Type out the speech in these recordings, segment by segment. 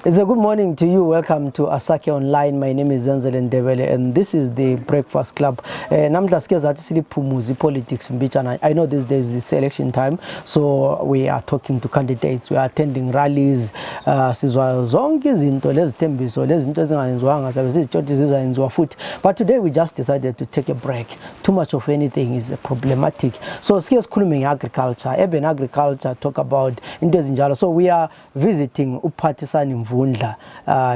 It's a good morning to you. Welcome to Asake Online. My name is Zenzele Ndebele and this is the Breakfast Club. Namhla siyazathi siliphumuza politics mbijana. I know these days is election time, so we are talking to candidates, we are attending rallies, sizwa zonke izinto lezithembiso lezinto ezingayenziwanga sabe sizitshothi zizayenziwa futhi. But today we just decided to take a break. Too much of anything is problematic. So sikhulume agriculture, urban agriculture, talk about into ezinjalo. So we are visiting Pathisani Vundla.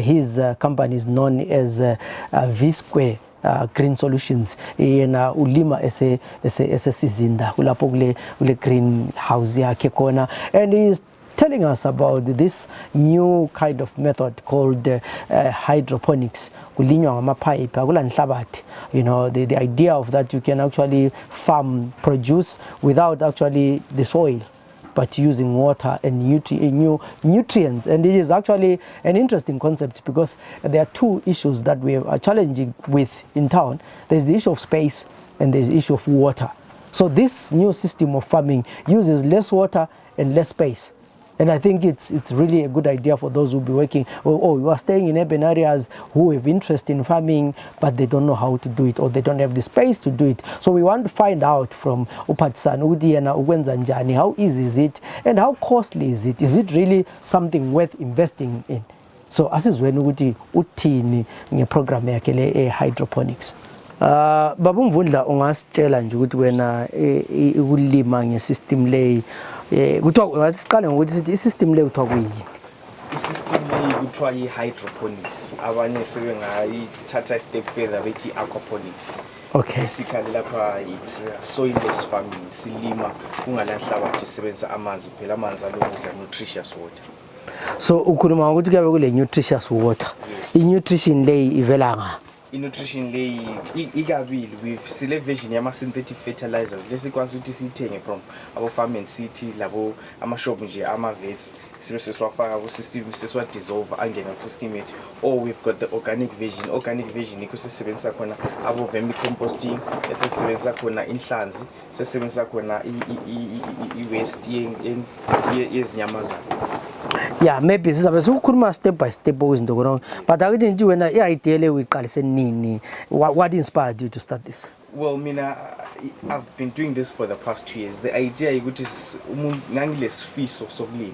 His company is known as V-Square Green Solutions. Yena ulima ese kulapho kule greenhouse yakhe khona, and he's telling us about this new kind of method called hydroponics. Kulinywa ngamapipe akula nhlabathi. You know, the idea of that you can actually farm produce without actually the soil, but using water and nutrients. And it is actually an interesting concept because there are two issues that we are challenging with in town. There's the issue of space and there's the issue of water. So this new system of farming uses less water and less space. And I think it's really a good idea for those who be working, or you are staying in urban areas who have interest in farming, but they don't know how to do it, or they don't have the space to do it. So we want to find out from Pathisani, how easy is it, and how costly is it? Is it really something worth investing in? So asizweni ukuthi uthini ngeprogram yakhe le hydroponics. Baba Mvundla, ungasitshela nje ukuthi wena ukulima ngesystem le kuthiwa siqale ngokuthi sithi isystem le kuthiwa kuyini? Isystem le kuthiwa yi-hydroponics, abanye sebengayithatha i-step further bethi aquaponics. Okay. Basically lapha it's soilless farming, silima kungananhlabathi, sisebenzisa amanzi kuphela, amanzi alokudla, nutritious water. So ukhuluma ukuthi kuyabe kule nutritious water. I-nutrition le ivela nga? I-nutrition le ikabili with sile version yama-synthetic fertilizers lesikwazi ukuthi siyithenge from abo-farm and city labo ama-shop nje ama-vets, sibe sesiwafaka ku-system sesiwa-dissolve angena ku-system yethu. Or we've got the organic version. Organic version ikho sesisebenzisa khona abo-vermicomposting, esesisebenzisa khona inhlanzi, sesisebenzisa khona i-waste yezinyamazana. Yeah, maybe sizabe ukukhuluma step by step izinto khona, but akuthi nje wena i-idea le uyiqalise nini? What inspired you to start this? Well, mina I've been doing this for the past 2 years. The idea ukuthi umuntu ngangilesifiso sokulima,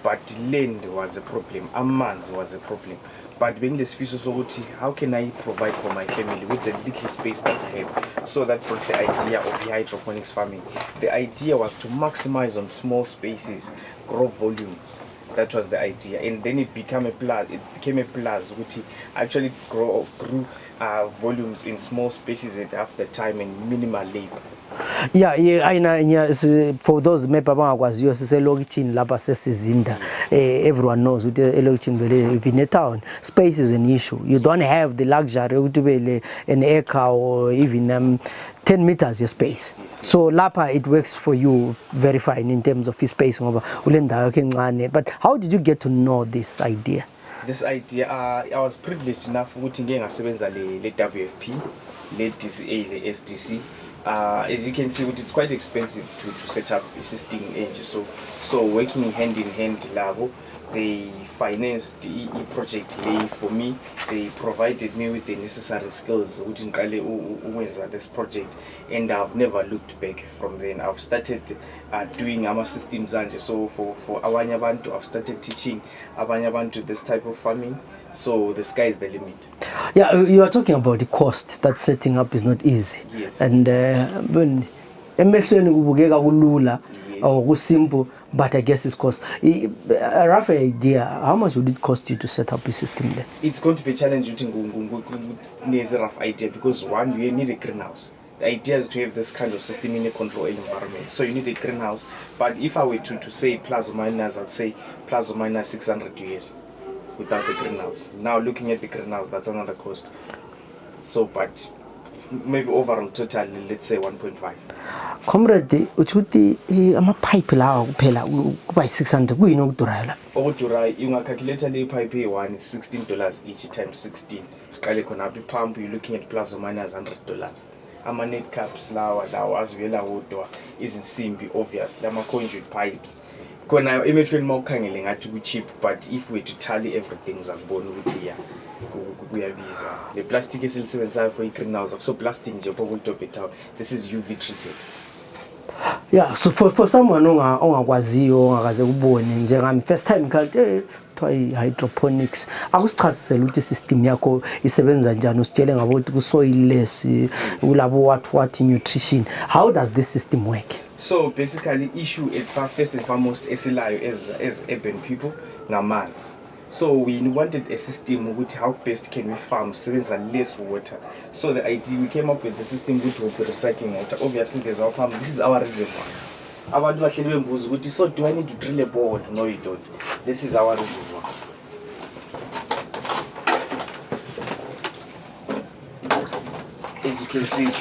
but land was a problem, amanzi was a problem. But bengilesifiso sokuthi how can I provide for my family with the little space that I have? So that brought the idea of the hydroponics farming. The idea was to maximize on small spaces, grow volumes. That was the idea, and then it became a plus which actually grew volumes in small spaces at half the time and minimal labor. Yeah, for those maybe abangakwaziyo siselokitshini lapha sesizinda. Everyone knows ukuthi elokitshini vele if in a town space is an issue. You don't have the luxury ukuthi ube an acre or even 10 meters your space. Yes. So lapha it works for you very fine in terms of space ngoba ule ndawo yakhe encane. But how did you get to know this idea? This idea, I was privileged enough ukuthi ngeke ngasebenza le WFP, le DCA, le SDC. As you can see, it's quite expensive to set up a system age. So working hand in hand labo, they financed the project for me. They provided me with the necessary skills within this project, and I've never looked back from then. I've started doing our systems, and so for abanye abantu I've started teaching abanye abantu this type of farming. So the sky is the limit. Yeah, you are talking about the cost. That setting up is not easy. Yes. And when emehlweni kubukeka kulula or simple, but I guess it's cost. A rough idea, how much would it cost you to set up a system there? It's going to be challenging. There's a rough idea because one, you need a greenhouse. The idea is to have this kind of system in a controlled environment. So you need a greenhouse. But if I were to say plus or minus, I'd say plus or minus 600 years without the greenhouse. Now looking at the greenhouse, that's another cost. So, but maybe overall total, let's say 1.5. Comrade, uchuti amapipe lawa kuphela kuba 600 kuyini okudurayo la? Okudurayo ungacalculate le pipe one is $16 each times 16. Siqale khona pump, you're looking at plus or minus $100. Ama-net caps lawa azivela wodwa izinsimbi obviously ama-conduit pipes Kona emehlweni mawukhangele ngathi ku-cheap, but if we to tally everything uzakubona ukuthi ya kuyabiza. Le plastic esilisebenzisayo for i-greenhouse akuso plastic nje phokulitobhetayo, this is UV treated. Yeah, so for someone ongakwaziyo ongakaze kubone njengami first time ngikhathi kuthiwa hydroponics, akusichazisela ukuthi system yakho isebenza njani, usitshele ngabo ukuthi ku soilless ulabo what nutrition. How does this system work? So basically issue at first and foremost esilayo as urban people ngamanzi. So we wanted a system which how best can we farm sebenza less water. So the idea we came up with the system which will be recycling water. Obviously there's our farm, this is our reservoir. Abantu bahleli bembuza ukuthi so do I need to drill a bore? No, you don't. This is our reservoir. As you can see,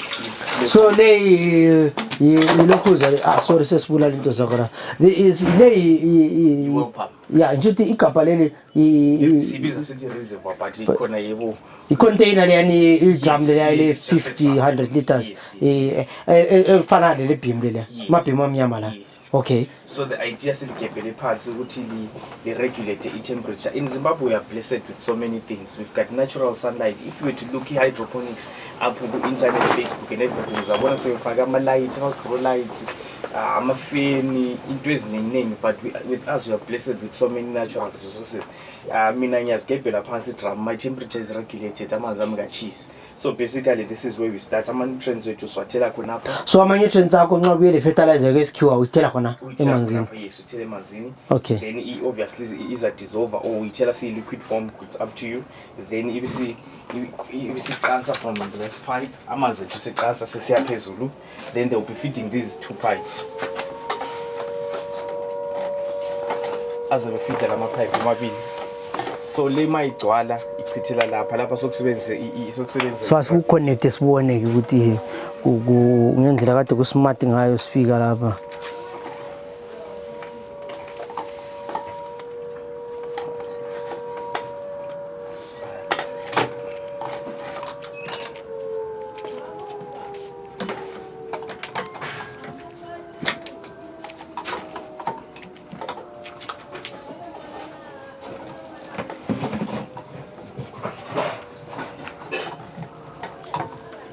so le yilokhuza sorry sesibula into zakho there is le yeah ngithi igabha leli sibiza sithi reservoir but ikhona yebo i-container leyani i-drum leyani 50-100 liters efana le bhim le mabhimu amnyama la. Okay, so the idea siligabhele phansi ukuthi li regulate i-temperature. In Zimbabwe we are blessed with so many things. We've got natural sunlight. If you were to look at hydroponics up on internet, Facebook and everything, uzabona sebefaka ama-lights, ama-grow lights, amafeni, into eziningi, but with us we are blessed with so many natural resources. Mina ngiyazigabhela phansi drum, my temperature is regulated, amanzi ami ka-cheese. So basically this is where we start. Ama-nutrients wethu siwathela khonapha. So ama-nutrients akho nxa kuye le fertilizer kwesikhiwa uyithela khona emanzini? Yes, uthela emanzini. Okay. Then obviously is a dissolver or uyithela liquid form, it's up to you. Then you see transfer from this pipe, amanzi ethu siqansa sesiya phezulu. Then they will be feeding these two pipes. Azabe feeder lama-pipe amabili. So le mayigcwala ichithela lapha sokusebenzisa so asikuconnect sibone ukuthi ngendlela kade kusmart ngayo sifika lapha.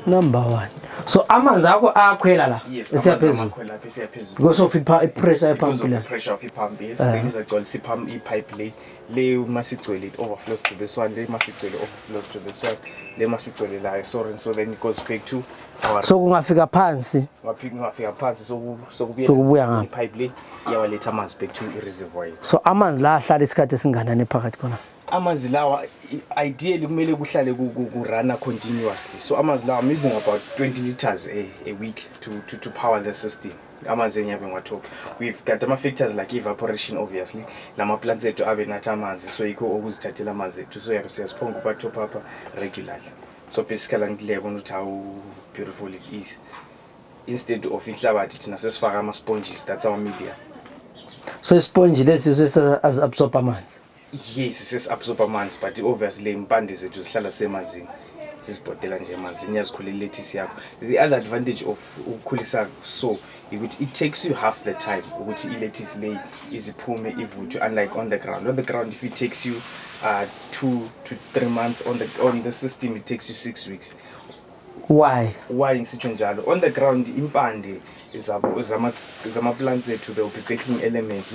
Number one. So amanzi akho akhwela la esiyaphezulu. Because of pressure epump la. Pressure of the pump is then is actually sipump pipe le masigcwele it overflows to this one, le masigcwele overflows to this one, le masigcwele la so then it goes back to our so kungafika phansi so kubuya ngapha pipe le yawaletha amanzi back to i-reservoir. So amanzi la ahlala isikhathi esinganani phakathi khona? Amanzi lawa ideally kumele kuhlale kurana continuously. So amanzi lawa I'm using about 20 liters a week to power the system. Amanzi enyabe ngwatop. We've got factors like evaporation obviously. Lama plants ethu abe nathi amanzi so yikho okuzithathela amanzi ethu so siyasiphonga kuba top up regularly. So basically ngilebona ukuthi how beautiful it is. Instead of ihlabathi thina sesifaka ama sponges, that's our media. So sponge lesi as absorb amanzi. Yes, it's absorb amanzi, but obviously impande zethu zihlala semanzini. Sisibhodela nje emanzini yazikhulela lettuce yakho. The other advantage of ukukhulisa so it takes you half the time ukuthi i-lettuce le iziphume ivuthwe, unlike on the ground. On the ground if it takes you 2 to 3 months, on the system it takes you 6 weeks. Why ngisitsho njalo? On the ground impande zama plants ethu they will be taking elements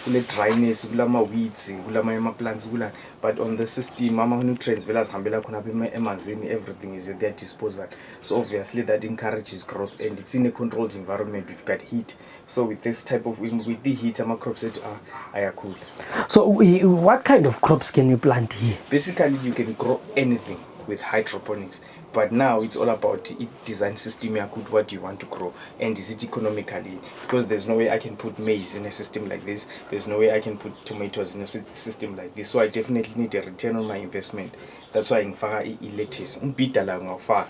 kule dryness, kulama weeds, kulama ama-plants kula, but on the system ama-nutrients vela zihambela khona emanzini, everything is at their disposal. So obviously that encourages growth and it's in a controlled environment. We've got heat, so with this type of with the heat ama-crops ethu ayakhula. So what kind of crops can you plant here? Basically you can grow anything with hydroponics. But now it's all about design system. What do you want to grow, and is it economically? Because there's no way I can put maize in a system like this. There's no way I can put tomatoes in a system like this. So I definitely need a return on my investment. That's why ngifaka i-lettuce. Umbida la ngawufaka,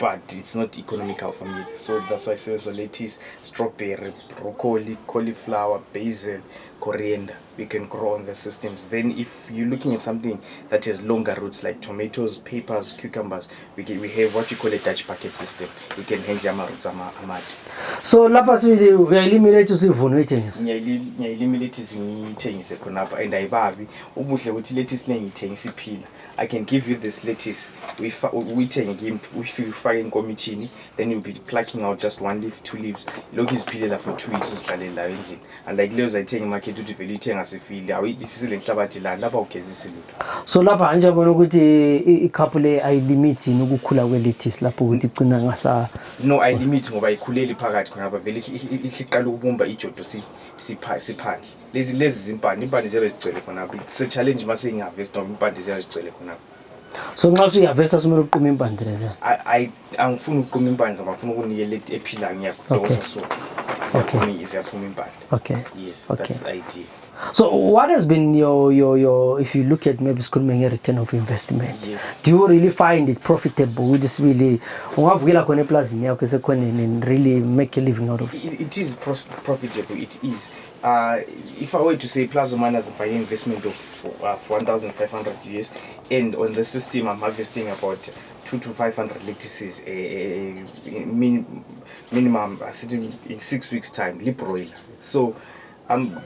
but it's not economical for me. So that's why I say so lettuce, strawberry, broccoli, cauliflower, basil, coriander. We can grow on the systems. Then if you're looking at something that has longer roots like tomatoes, peppers, cucumbers, we have what you call a Dutch bucket system. You can hang your roots amad. So lapha uyayilimelate usivuna uyithengisa. Ngiyayilimelate ngiyithengise khonapha and ayibabi ubuhle ukuthi lettuce lengithengisa iphila. I can give you this lettuce. We fake inkomitshini, then you'll be plucking out just 1 leaf, 2 leaves. Lokhu iziphilela for 2 weeks usihlalela endlini. And like leyo zayithenga emarket uthi vele uyithenga sefile awuyibisisile enhlabathi la lapha ugezisa lutho. So lapha nje yabona ukuthi ikhapule ayilimit ukukhula kwe-lettuce lapho ukuthi igcina ngasa. No, ayilimit ngoba ikhuleli phakathi khona vele iqala ukubumba ijodo siphandle. Lezi zimpande impande ziyabe zigcwele khona. It's a challenge mase ingaharvest noma impande ziyabe zigcwele khona. So nxa usuyiharvesta kumele uqume impande lezi. Angifuni ukuquma impande ngoba ngifuna ukunikela ephilayo ngiyakudonsa so. Ziyaphuma impande. Okay. Yes, okay. That's the idea. So what has been your if you look at maybe a return of investment? Yes. Do you really find it profitable? Would this really ungavukela khona eplazini yakho sekhona and really make a living out of it? It is profitable. It is. If I were to say plus or minus by investment of 1,500 US, and on the system I'm harvesting about 200 to 500 lettuces minimum in 6 weeks time, broiler. So I'm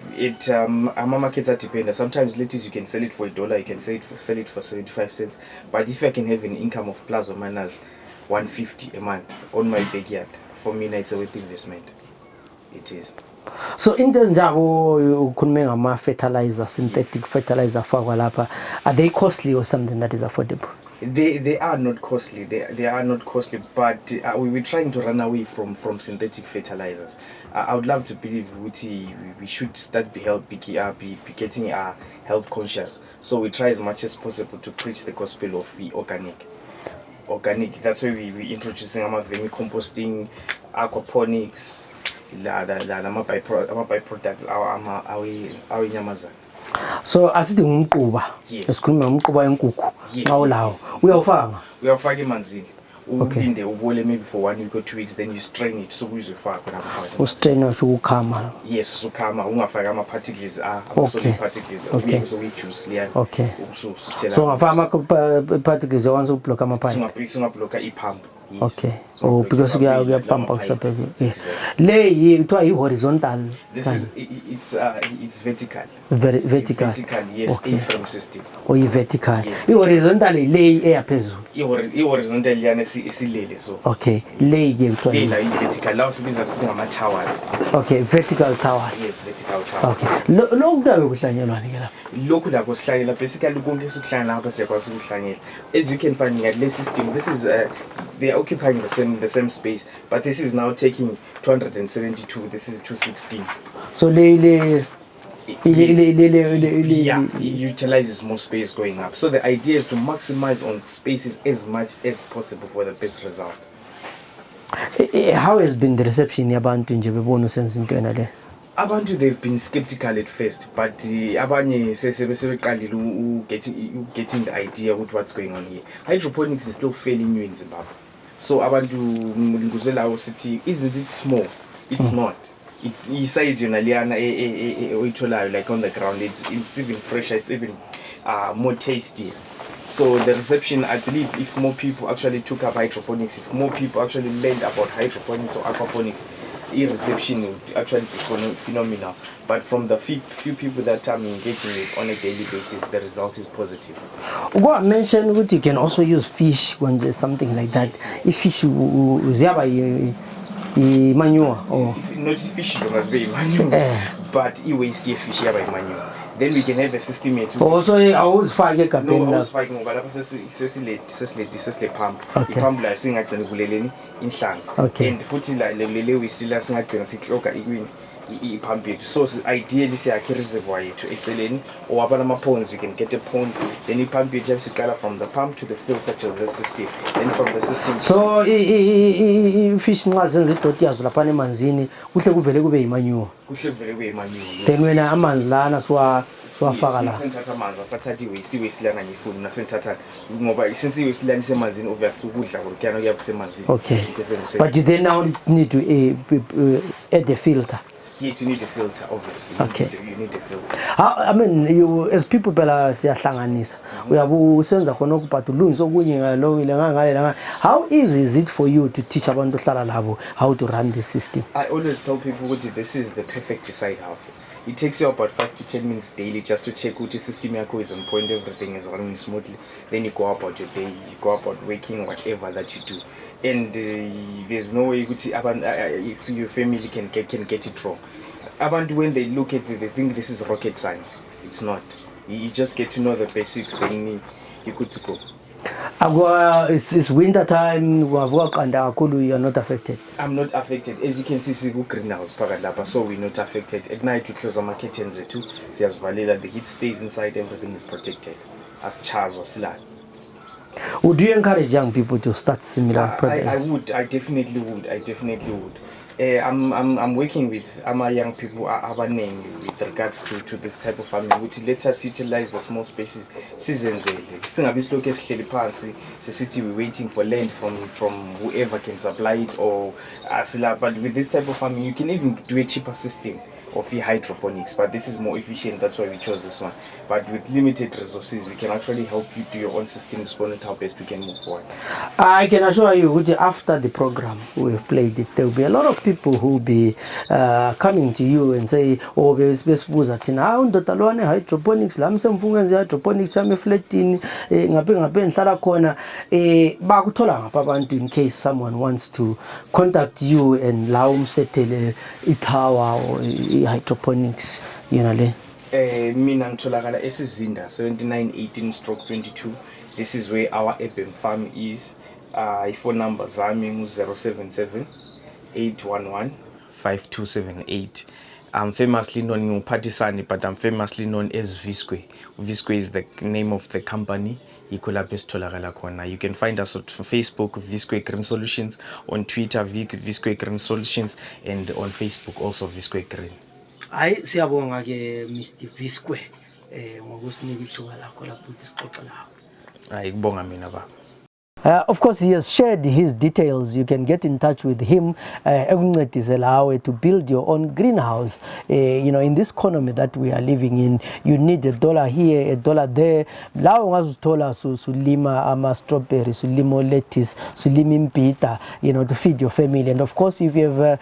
a market that dependent. Sometimes lettuce you can sell it for $1, you can sell it for 75 cents. But if I can have an income of plus or minus 150 a month on my backyard, for me it's a worth investment. It is. So in terms njabo ukhulume ngama fertilizer, synthetic fertilizer fakwa lapha, are they costly or something that is affordable? They are not costly. They are not costly, but we're trying to run away from synthetic fertilizers. I would love to believe we should start be getting health conscious. So we try as much as possible to preach the gospel of organic. Organic. That's why we introducing vermicomposting, aquaponics, byproducts our nyamazana. So asithi ngumquba. Yes. Esikhuluma ngumquba wenkukhu. Yes. Ngawulawo. Uyawufaka? Uyawufaka emanzini. Ulinde ubole maybe for 1 week or 2 weeks, then you strain it so kuzofaka khona phakathi. Ustrain ukukhama. Yes, sukhama ungafaka ama particles solid particles so we juice liya. Okay. Usuthela. So ungafaka ama particles once ublock ama pipe. Singablock ipump. Yes. Okay. So because kuyapampa kusapha. Yes. Le kuthiwa horizontal. This is it's vertical. Very vertical. Vertical, yes, Okay. A-frame system. Or vertical. Yes. Horizontal le eyaphezulu. I-horizontal yana isilele so. Okay. Le kuthiwa. Le vertical lawo sibiza sithi ngama towers. Okay, vertical towers. Yes, vertical towers. Okay. Lokhu kulabe kuhlanyelwa ke lapha. Lokhu la kuhlanyela basically konke sikuhlanyela lapha siyakwazi ukuhlanyela. As you can find in the system, this is they are occupying the same space, but this is now taking 272. This is 216. So yeah, it utilizes more space going up. So the idea is to maximize on spaces as much as possible for the best result. How has been the reception yabantu nje bebona usenza into ena le? Abantu they've been skeptical at first, but abanye sebeqalile getting the idea of what's going on here. Hydroponics is still fairly new in Zimbabwe. So abantu nguzelawo sithi isn't it small? It's not. It size yona liyana oyitholayo like on the ground, it's even fresher, it's even more tasty. So the reception, I believe, if more people actually took up hydroponics, if more people actually learned about hydroponics or aquaponics, the reception would actually be phenomenal. But from the few people that I'm engaging with on a daily basis, the result is positive. What mentioned what you can also use fish when there's something like that. Yes. If fish ziaba manure or not fish must be manure, but e-waste fish by manure. Then we can have a system here. Also, I always find a no, I was fighting over the pump. Okay. The pump like sing at the in hands. Okay. And the footy like we still sing at the clock i-pump yethu. So ideally siyakha i-reservoir yethu eceleni, or abana ama-ponds, you can get a pond, then i-pump yethu yasiqala from the pump to the filter to the system, then from the system. So i-fish nxa zenza idoti yazo laphana emanzini kuhle kuvele kube yimanure. Kuhle kuvele kube yimanure. Then wena amanzi lana siwafaka la. Senthatha amanzi asathatha i-waste lana ngifuni nasenthatha ngoba since i-waste lana isemanzini obviously ukudla kuyana kuya kusemanzini. Okay. But you then now need to add the filter. Yes, you need a filter, obviously. Okay. You need a filter. I mean, you as people phela siyahlanganisa. Uyabusenza khona ukuphatha ulungisa okunye ngalo ngale. How easy is it for you to teach abantu ohlala labo how to run this system? I always tell people that this is the perfect side hustle. It takes you about 5 to 10 minutes daily just to check which system yako is on point, everything is running smoothly. Then you go about your day, you go about working, whatever that you do. And there's no way if your family can get it wrong. Abantu, when they look at it, they think this is rocket science. It's not. You just get to know the basics, then you're good to go. It's winter time, you are not affected. I'm not affected. As you can see, we greenhouse, so we're not affected. At night, we close our curtains too. The heat stays inside, everything is protected. As Charles was like. Would you encourage young people to start similar projects? I would. I definitely would. I'm working with young people with regards to this type of farming, which let us utilize the small spaces. We're waiting for land from whoever can supply it, or but with this type of farming you can even do a cheaper system of hydroponics, but this is more efficient. That's why we chose this one. But with limited resources, we can actually help you do your own system exponent, how best we can move forward. I can assure you, after the program we've played it, there will be a lot of people who will be coming to you and say, oh, besibuza thina ndotalwane hydroponics la msemfungenze hydroponics chame flatini ngabe ngihlala khona bakuthola ngapha abantu in case someone wants to contact you and la umsethele ipower or hydroponics, you know le. Mina ngitholakala esizinda 7918/22. This is where our urban farm is. Phone number zami ngu 077-811-5278. I'm famously known as Pathisani, but I'm famously known as Visque. Visque is the name of the company. You can find us on Facebook, Visque Green Solutions, on Twitter, Visque Green Solutions, and on Facebook also Visque Green. Hayi siyabonga ke Mr Visque ngokusinika ithuba lakho lapho isixoxo lawo. Hayi kubonga mina baba. Of course, he has shared his details. You can get in touch with him to build your own greenhouse. You know, in this economy that we are living in, you need $1 here, $1 there. La ungazuthola sulima ama strawberry, sulimo lettuce, sulima impita, you know, to feed your family. And of course, if you have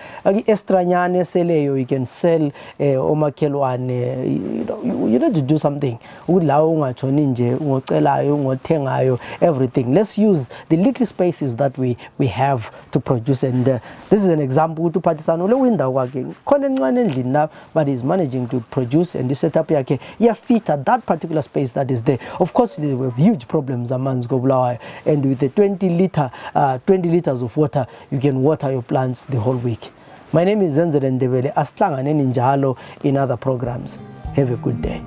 extra nyane seleyo, you can sell omakhelwane. You need to do something. La ungachoni nje, ungocelayo, ungotengayo, everything. Let's use the little spaces that we have to produce, and this is an example to Pathisani ole winda kwakhe khona encane endlini, but he's managing to produce, and the setup yakhe fit at that particular space that is there. Of course, there were huge problems amanzi kobulawayo, and with the 20 liters of water you can water your plants the whole week. My name is Zenzele Ndebele. Asihlangane njalo in other programs. Have a good day.